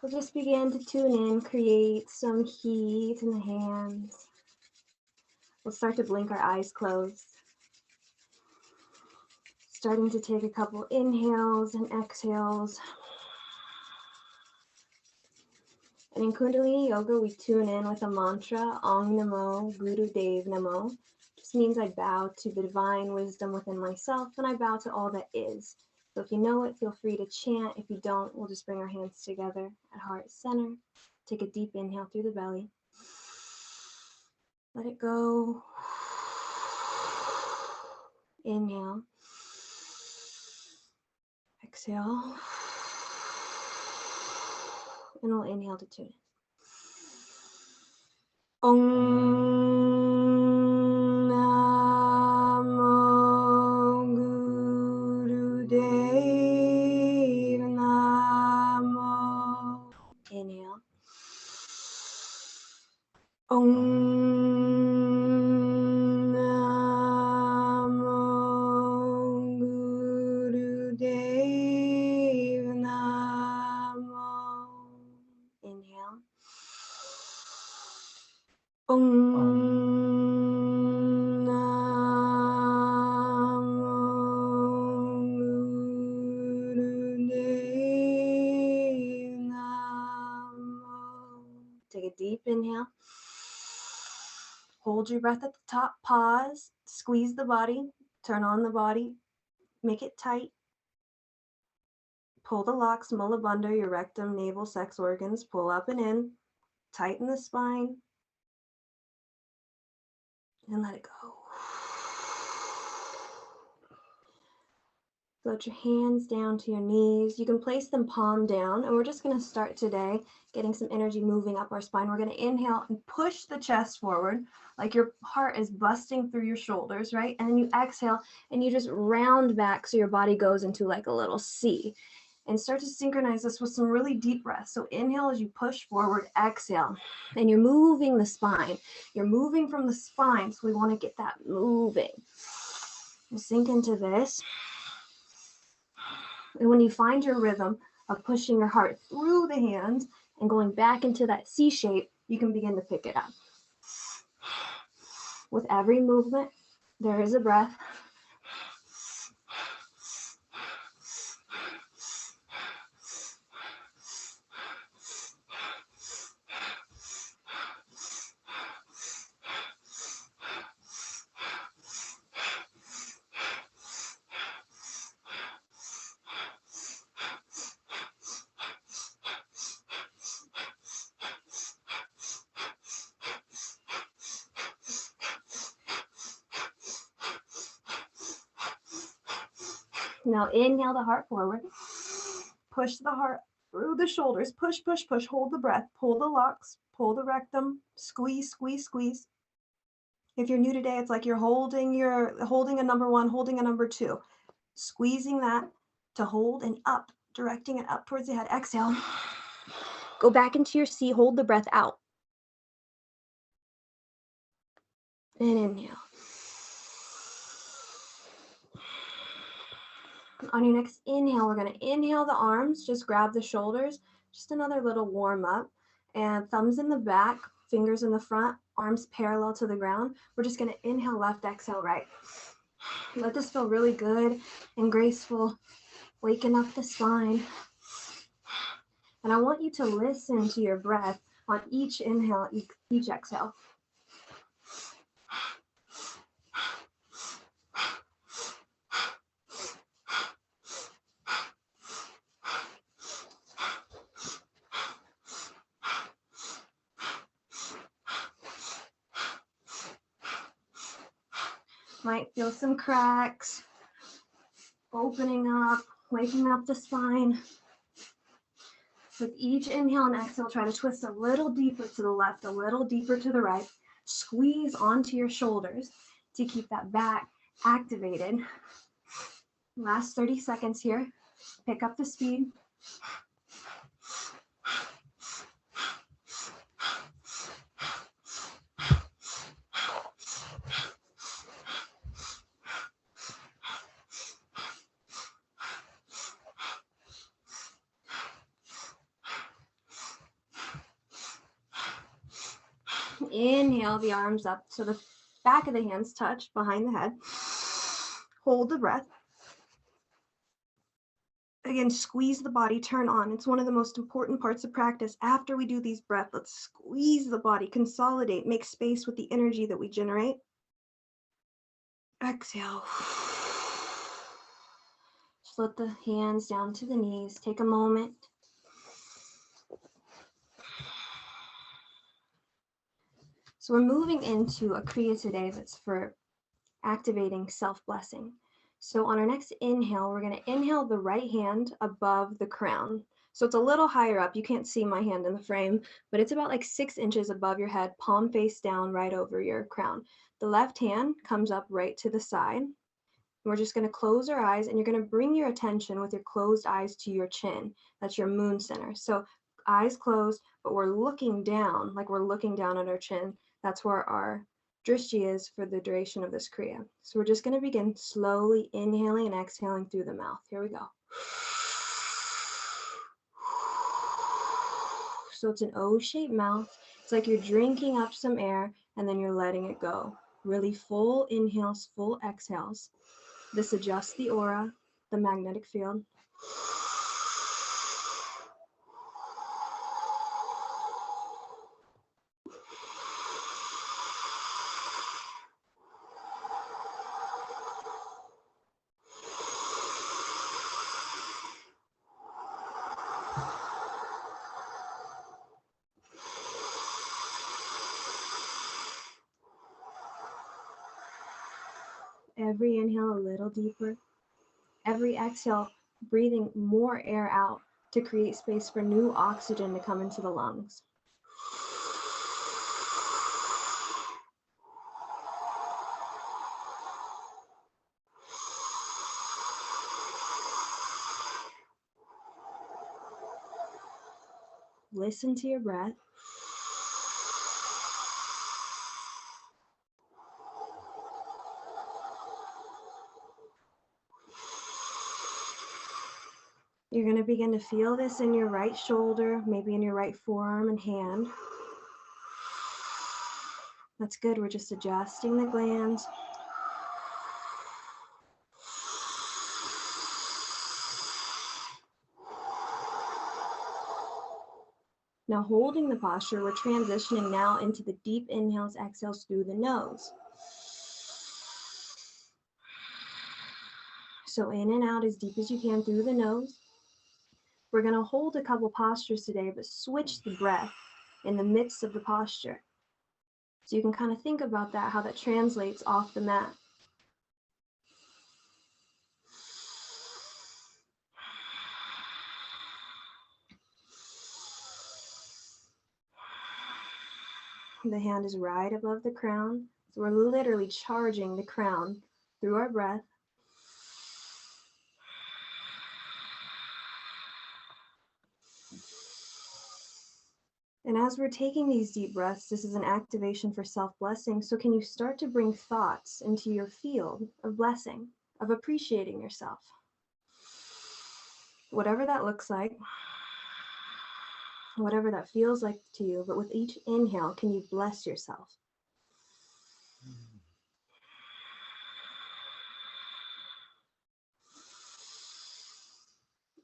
we'll just begin to tune in, create some heat in the hands. We'll start to blink our eyes closed. Starting to take a couple inhales and exhales. And in Kundalini Yoga, we tune in with a mantra, Om Namo Guru Dev Namo. Just means I bow to the divine wisdom within myself, and I bow to all that is. So if you know it, feel free to chant. If you don't, we'll just bring our hands together at heart center. Take a deep inhale through the belly. Let it go. Inhale. Exhale. And we'll inhale to tune in. Om Namo Guru Dev Namo. Inhale. Om Namo Guru Dev Namo. Inhale. Om Namo Guru Dev Namo. Take a deep inhale. Hold your breath at the top, pause, squeeze the body, turn on the body, make it tight. Pull the locks, mullabandha, your rectum, navel, sex organs, pull up and in, tighten the spine, and let it go. Float your hands down to your knees. You can place them palm down, and we're just going to start today getting some energy moving up our spine. We're going to inhale and push the chest forward like your heart is busting through your shoulders, right? And then you exhale and you just round back so your body goes into like a little C. And start to synchronize this with some really deep breaths. So inhale as you push forward, exhale, and you're moving the spine. You're moving from the spine, so we want to get that moving. We'll sink into this. And when you find your rhythm of pushing your heart through the hands and going back into that C shape, you can begin to pick it up. With every movement, there is a breath. Now inhale the heart forward, push the heart through the shoulders, push, push, push, hold the breath, pull the locks, pull the rectum, squeeze, squeeze, squeeze. If you're new today, it's like you're holding a number one, holding a number two, squeezing that to hold and up, directing it up towards the head. Exhale, go back into your C, hold the breath out. And inhale. On your next inhale, we're going to inhale the arms, just grab the shoulders, just another little warm up, and thumbs in the back, fingers in the front, arms parallel to the ground. We're just going to inhale left, exhale right. Let this feel really good and graceful, waking up the spine. And I want you to listen to your breath on each inhale, each exhale. Might feel some cracks, opening up, waking up the spine. With each inhale and exhale, try to twist a little deeper to the left, a little deeper to the right. Squeeze onto your shoulders to keep that back activated. Last 30 seconds here. Pick up the speed. Inhale the arms up so the back of the hands touch behind the head. Hold the breath. Again, squeeze the body, turn on. It's one of the most important parts of practice. After we do these breaths, let's squeeze the body, consolidate, make space with the energy that we generate. Exhale. Just let the hands down to the knees. Take a moment. So we're moving into a Kriya today that's for activating self-blessing. So on our next inhale, we're going to inhale the right hand above the crown. So it's a little higher up. You can't see my hand in the frame, but it's about like 6 inches above your head, palm face down, right over your crown. The left hand comes up right to the side. We're just going to close our eyes, and you're going to bring your attention with your closed eyes to your chin. That's your moon center. So eyes closed, but we're looking down, like we're looking down at our chin. That's where our drishti is for the duration of this Kriya. So we're just going to begin slowly inhaling and exhaling through the mouth. Here we go. So it's an O-shaped mouth. It's like you're drinking up some air and then you're letting it go. Really full inhales, full exhales. This adjusts the aura, the magnetic field. Every inhale a little deeper. Every exhale, breathing more air out to create space for new oxygen to come into the lungs. Listen to your breath. You're going to begin to feel this in your right shoulder, maybe in your right forearm and hand. That's good. We're just adjusting the glands. Now holding the posture, we're transitioning now into the deep inhales, exhales through the nose. So in and out as deep as you can through the nose. We're going to hold a couple postures today, but switch the breath in the midst of the posture. So you can kind of think about that, how that translates off the mat. The hand is right above the crown. So we're literally charging the crown through our breath. And as we're taking these deep breaths, this is an activation for self-blessing. So can you start to bring thoughts into your field of blessing, of appreciating yourself? Whatever that looks like, whatever that feels like to you, but with each inhale, can you bless yourself?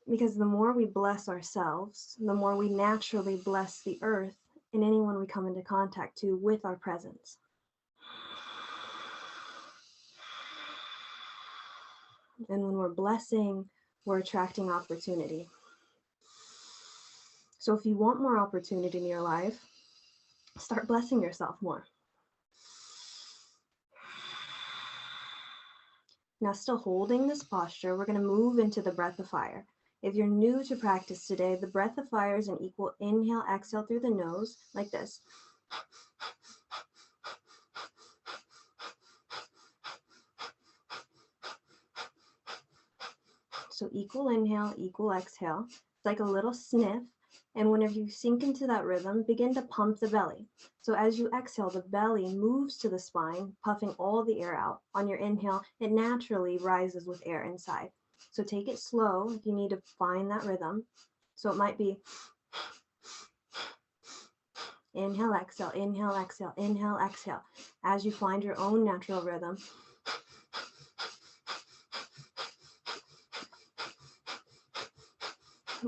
Because the more we bless ourselves, the more we naturally bless the earth and anyone we come into contact to with our presence. And when we're blessing, we're attracting opportunity. So if you want more opportunity in your life, start blessing yourself more. Now, still holding this posture, we're going to move into the breath of fire. If you're new to practice today, the breath of fire is an equal inhale, exhale through the nose, like this. So equal inhale, equal exhale. It's like a little sniff. And whenever you sink into that rhythm, begin to pump the belly. So as you exhale, the belly moves to the spine, puffing all the air out. On your inhale, it naturally rises with air inside. So take it slow if you need to find that rhythm. So it might be Inhale, exhale, inhale, exhale, inhale, exhale. As you find your own natural rhythm.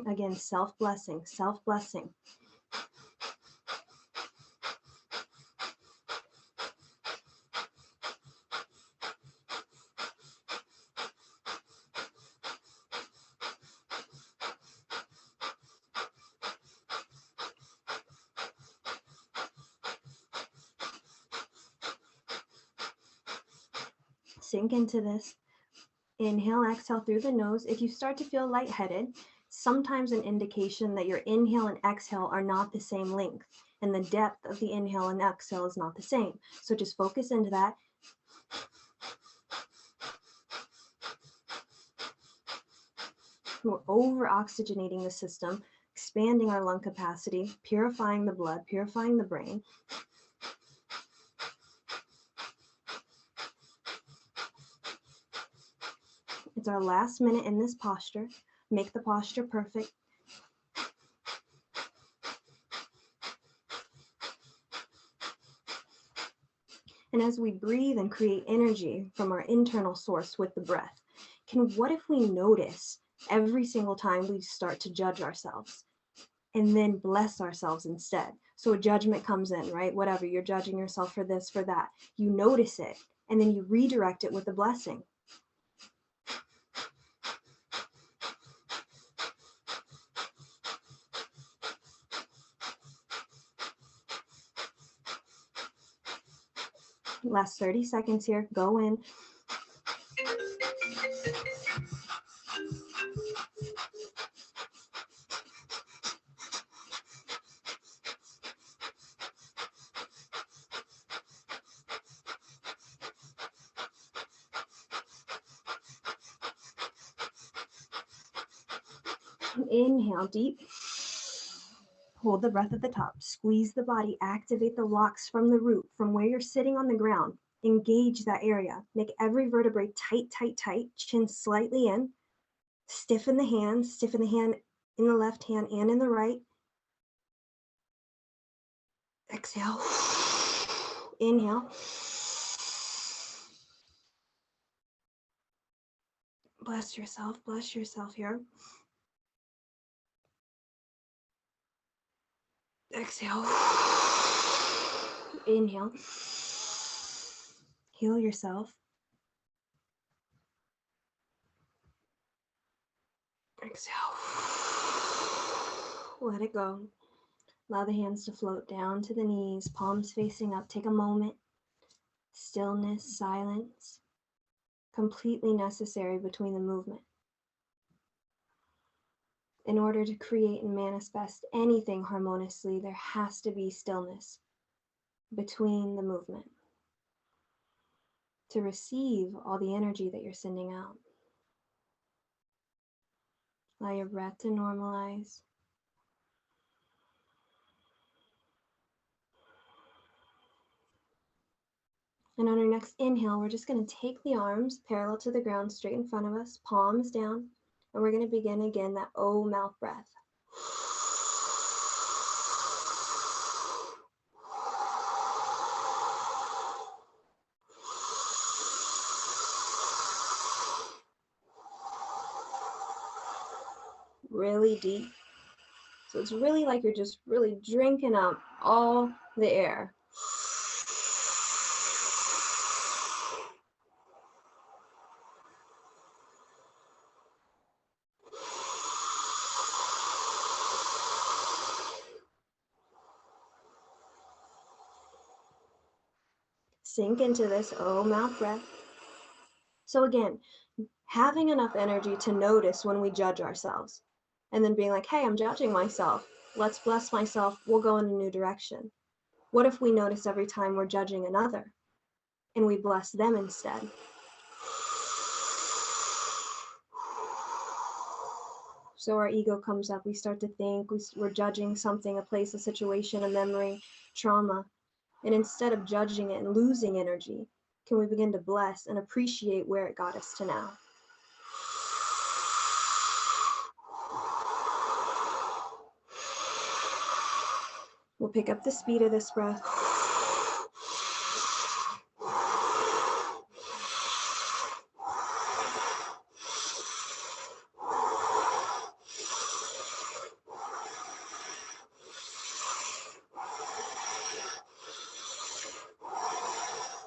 Again, self-blessing, self-blessing. Sink into this. Inhale, exhale through the nose. If you start to feel lightheaded, sometimes an indication that your inhale and exhale are not the same length, and the depth of the inhale and exhale is not the same. So just focus into that. We're over-oxygenating the system, expanding our lung capacity, purifying the blood, purifying the brain. It's our last minute in this posture. Make the posture perfect. And as we breathe and create energy from our internal source with the breath, what if we notice every single time we start to judge ourselves and then bless ourselves instead? So a judgment comes in, right? Whatever, you're judging yourself for this, for that. You notice it, and then you redirect it with a blessing. Last 30 seconds here. Go in. Inhale deep. Hold the breath at the top. Squeeze the body. Activate the locks from the root, from where you're sitting on the ground. Engage that area. Make every vertebrae tight, tight, tight. Chin slightly in. Stiffen the hands. Stiffen the hand in the left hand and in the right. Exhale. Inhale. Bless yourself here. Exhale. Inhale. Heal yourself. Exhale. Let it go. Allow the hands to float down to the knees, palms facing up. Take a moment. Stillness, silence, completely necessary between the movement. In order to create and manifest anything harmoniously, there has to be stillness between the movement to receive all the energy that you're sending out. Allow your breath to normalize. And on our next inhale, we're just going to take the arms parallel to the ground, straight in front of us, palms down, and we're going to begin again that O mouth breath. Really deep. So it's really like you're just really drinking up all the air. Sink into this O mouth breath. So again, having enough energy to notice when we judge ourselves and then being like, hey, I'm judging myself. Let's bless myself. We'll go in a new direction. What if we notice every time we're judging another and we bless them instead? So our ego comes up. We start to think we're judging something, a place, a situation, a memory, trauma. And instead of judging it and losing energy, can we begin to bless and appreciate where it got us to now? We'll pick up the speed of this breath.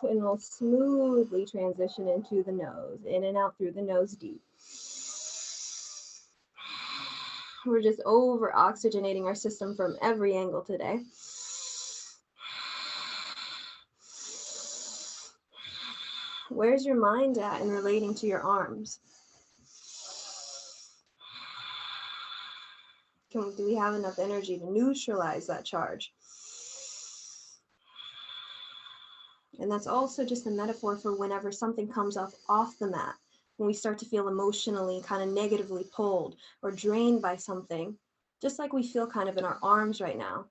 And we'll smoothly transition into the nose, in and out through the nose deep. We're just over oxygenating our system from every angle today. Where's your mind at in relating to your arms? Do we have enough energy to neutralize that charge? And that's also just a metaphor for whenever something comes off the mat, when we start to feel emotionally kind of negatively pulled or drained by something, just like we feel kind of in our arms right now.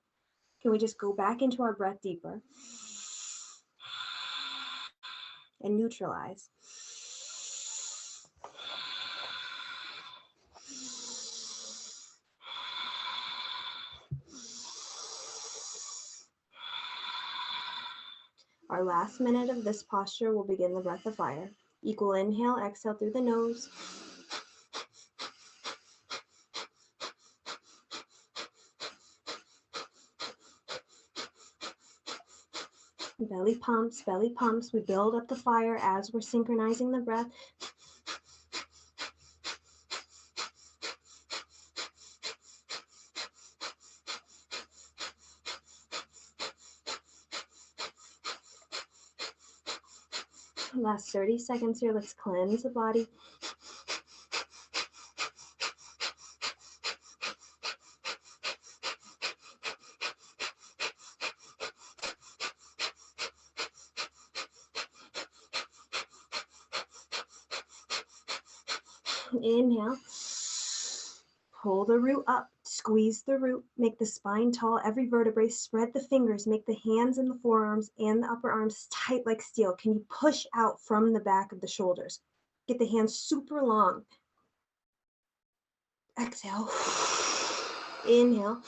Can we just go back into our breath deeper and neutralize? Our last minute of this posture will begin the breath of fire. Equal inhale, exhale through the nose. Belly pumps, belly pumps. We build up the fire as we're synchronizing the breath. Last 30 seconds here. Let's cleanse the body. Inhale. Pull the root up, squeeze the root, make the spine tall, every vertebrae, spread the fingers, make the hands and the forearms and the upper arms tight like steel. Can you push out from the back of the shoulders? Get the hands super long. Exhale. Inhale.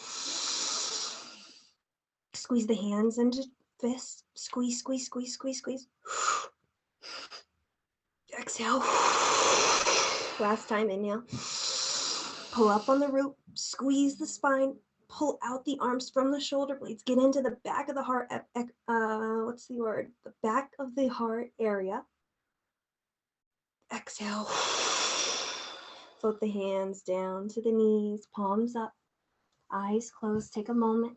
Squeeze the hands into fists. Squeeze, squeeze, squeeze, squeeze, squeeze. Exhale. Last time, inhale. Pull up on the root, squeeze the spine, pull out the arms from the shoulder blades, get into the back of the heart, what's the word? The back of the heart area. Exhale. Float the hands down to the knees, palms up, eyes closed. Take a moment.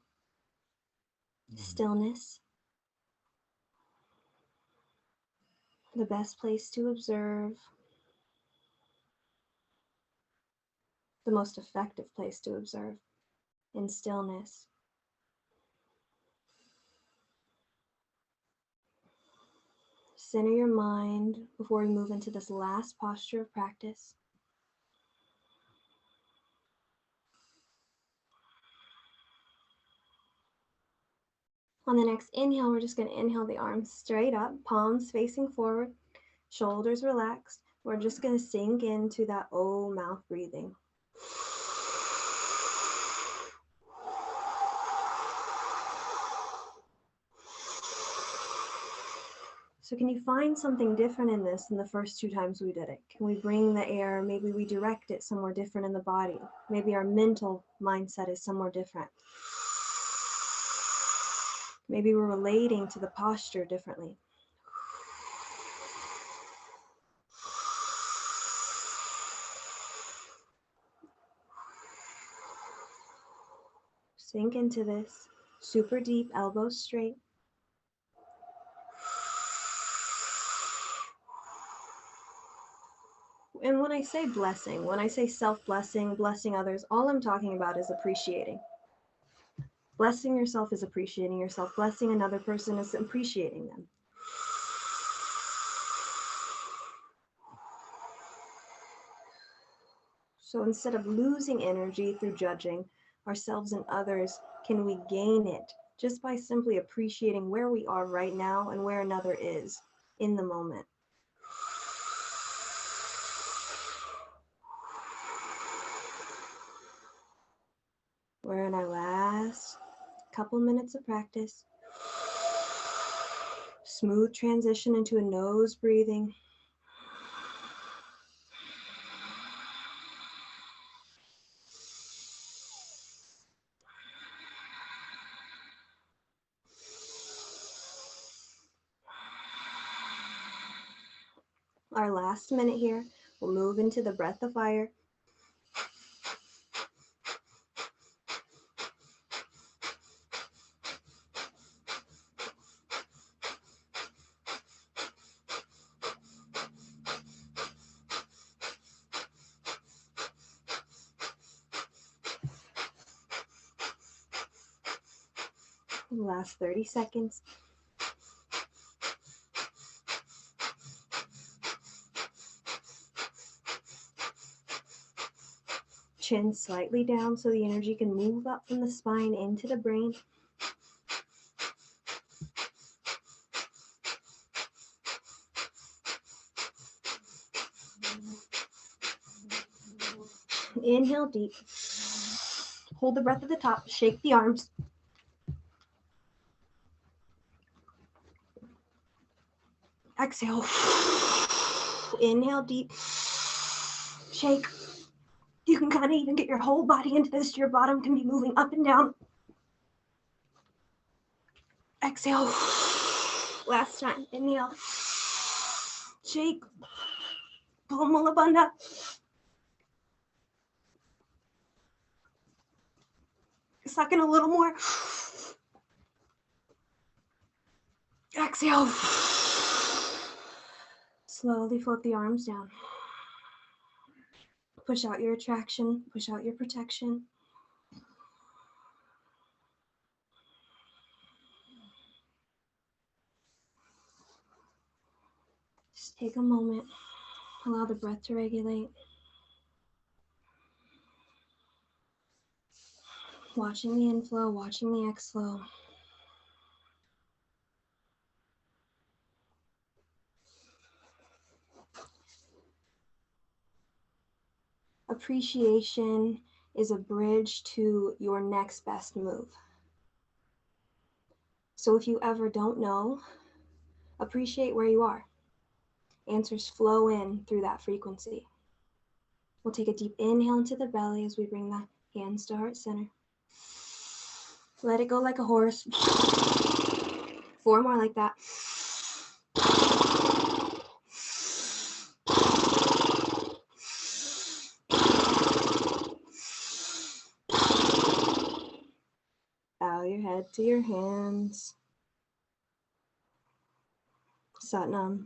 Stillness. The best place to observe. The most effective place to observe in stillness. Center your mind before we move into this last posture of practice. On the next inhale, we're just going to inhale the arms straight up, palms facing forward, shoulders relaxed. We're just going to sink into that O mouth breathing. So can you find something different in this than the first 2 times we did it? Can we bring the air, maybe we direct it somewhere different in the body? Maybe our mental mindset is somewhere different. Maybe we're relating to the posture differently. Sink into this, super deep, elbows straight. And when I say blessing, when I say self-blessing, blessing others, all I'm talking about is appreciating. Blessing yourself is appreciating yourself. Blessing another person is appreciating them. So instead of losing energy through judging ourselves and others, can we gain it just by simply appreciating where we are right now and where another is in the moment? We're in our last Couple minutes of practice. Smooth transition into a nose breathing. Our last minute here, we'll move into the breath of fire. Last 30 seconds. Chin slightly down so the energy can move up from the spine into the brain. Inhale deep. Hold the breath at the top. Shake the arms. Exhale. Inhale deep. Shake. You can kind of even get your whole body into this. Your bottom can be moving up and down. Exhale. Last time. Inhale. Shake. Mula Bandha. Suck in a little more. Exhale. Slowly float the arms down. Push out your attraction. Push out your protection. Just take a moment. Allow the breath to regulate. Watching the inflow, watching the exflow. Appreciation is a bridge to your next best move. So if you ever don't know, appreciate where you are. Answers flow in through that frequency. We'll take a deep inhale into the belly as we bring the hands to heart center. Let it go like a horse. 4 more like that. Bow your head to your hands. Satnam.